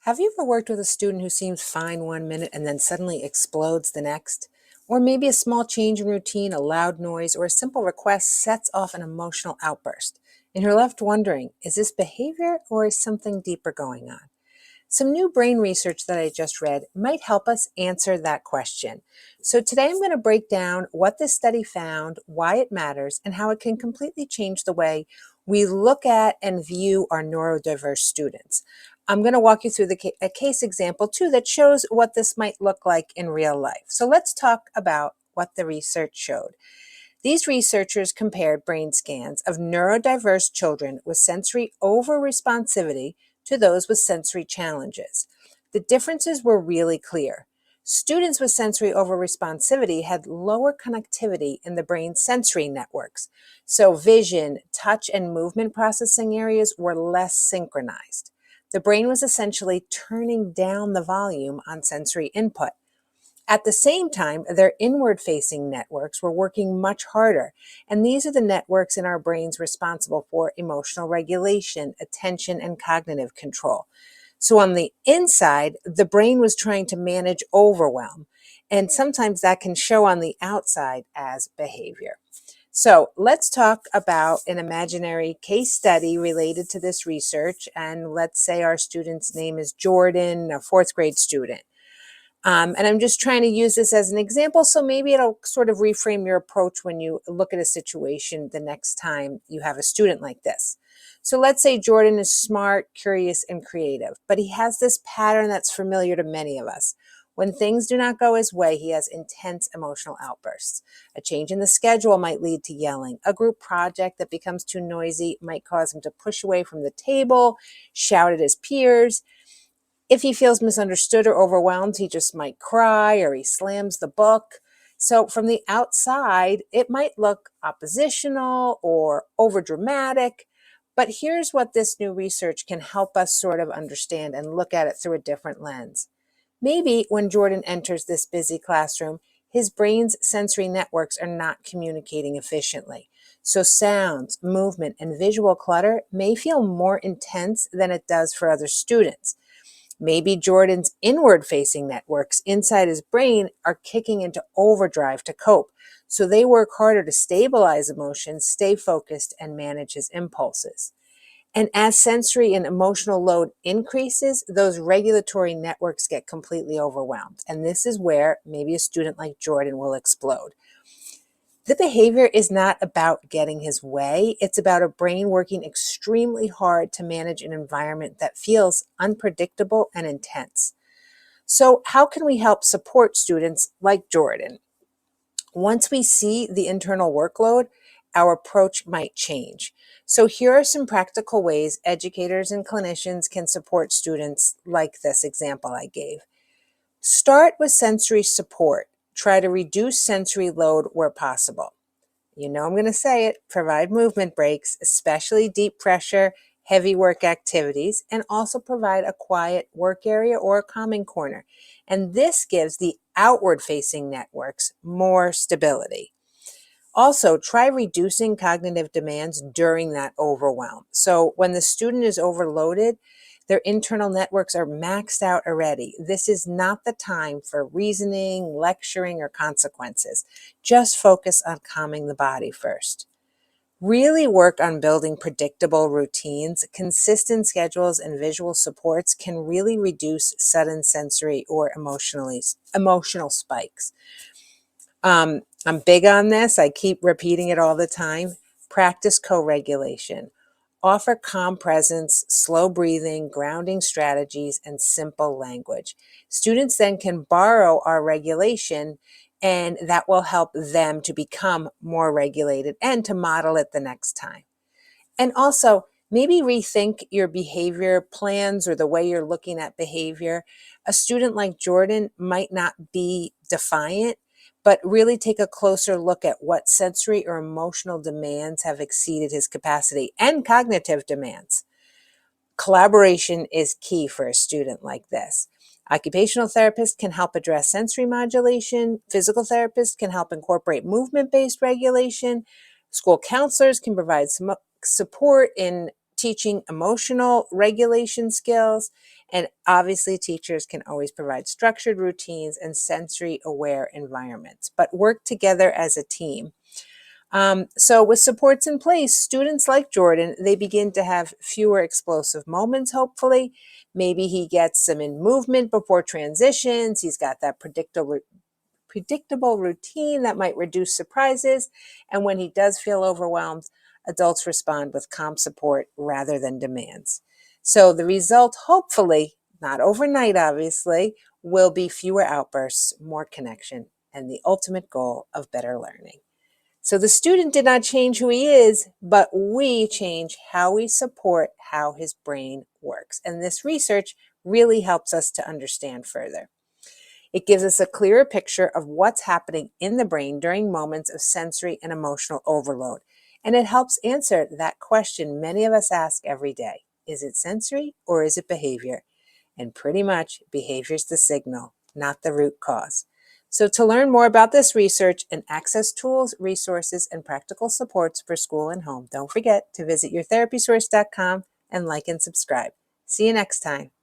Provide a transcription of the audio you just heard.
Have you ever worked with a student who seems fine one minute and then suddenly explodes the next? Or maybe a small change in routine, a loud noise, or a simple request sets off an emotional outburst, and you're left wondering, is this behavior or is something deeper going on? Some new brain research that I just read might help us answer that question. So today I'm going to break down what this study found, why it matters, and how it can completely change the way we look at and view our neurodiverse students. I'm going to walk you through a case example too that shows what this might look like in real life. So let's talk about what the research showed. These researchers compared brain scans of neurodiverse children with sensory over-responsivity to those with sensory challenges. The differences were really clear. Students with sensory over-responsivity had lower connectivity in the brain's sensory networks, so vision, touch, and movement processing areas were less synchronized. The brain was essentially turning down the volume on sensory input. At the same time, their inward-facing networks were working much harder, and these are the networks in our brains responsible for emotional regulation, attention, and cognitive control. So on the inside, the brain was trying to manage overwhelm, and sometimes that can show on the outside as behavior. So let's talk about an imaginary case study related to this research, and let's say our student's name is Jordan, a fourth grade student. And I'm just trying to use this as an example, so maybe it'll sort of reframe your approach when you look at a situation the next time you have a student like this. So let's say Jordan is smart, curious, and creative, but he has this pattern that's familiar to many of us. When things do not go his way, he has intense emotional outbursts. A change in the schedule might lead to yelling. A group project that becomes too noisy might cause him to push away from the table, shout at his peers. If he feels misunderstood or overwhelmed, he just might cry or he slams the book. So from the outside, it might look oppositional or overdramatic. But here's what this new research can help us sort of understand and look at it through a different lens. Maybe when Jordan enters this busy classroom, his brain's sensory networks are not communicating efficiently. So sounds, movement, and visual clutter may feel more intense than it does for other students. Maybe Jordan's inward-facing networks inside his brain are kicking into overdrive to cope, so they work harder to stabilize emotions, stay focused, and manage his impulses. And as sensory and emotional load increases, those regulatory networks get completely overwhelmed. And this is where maybe a student like Jordan will explode. The behavior is not about getting his way. It's about a brain working extremely hard to manage an environment that feels unpredictable and intense. So how can we help support students like Jordan? Once we see the internal workload, our approach might change. So here are some practical ways educators and clinicians can support students like this example I gave. Start with sensory support. Try to reduce sensory load where possible. You know I'm going to say it, provide movement breaks, especially deep pressure, heavy work activities, and also provide a quiet work area or a calming corner. And this gives the outward-facing networks more stability. Also, try reducing cognitive demands during that overwhelm. So when the student is overloaded, their internal networks are maxed out already. This is not the time for reasoning, lecturing, or consequences. Just focus on calming the body first. Really work on building predictable routines. Consistent schedules and visual supports can really reduce sudden sensory or emotional spikes. I'm big on this. I keep repeating it all the time. Practice co-regulation. Offer calm presence, slow breathing, grounding strategies, and simple language. Students then can borrow our regulation, and that will help them to become more regulated and to model it the next time. And also, maybe rethink your behavior plans or the way you're looking at behavior. A student like Jordan might not be defiant, but really take a closer look at what sensory or emotional demands have exceeded his capacity and cognitive demands. Collaboration is key for a student like this. Occupational therapists can help address sensory modulation. Physical therapists can help incorporate movement-based regulation. School counselors can provide some support in teaching emotional regulation skills. And obviously, teachers can always provide structured routines and sensory aware environments, but work together as a team. So with supports in place, students like Jordan, they begin to have fewer explosive moments, hopefully. Maybe he gets some in movement before transitions. He's got that predictable routine that might reduce surprises. And when he does feel overwhelmed, adults respond with calm support rather than demands. So the result, hopefully, not overnight, obviously, will be fewer outbursts, more connection, and the ultimate goal of better learning. So the student did not change who he is, but we change how we support how his brain works. And this research really helps us to understand further. It gives us a clearer picture of what's happening in the brain during moments of sensory and emotional overload. And it helps answer that question many of us ask every day. Is it sensory or is it behavior? And pretty much behavior is the signal, not the root cause. So to learn more about this research and access tools, resources, and practical supports for school and home, don't forget to visit yourtherapysource.com and like and subscribe. See you next time.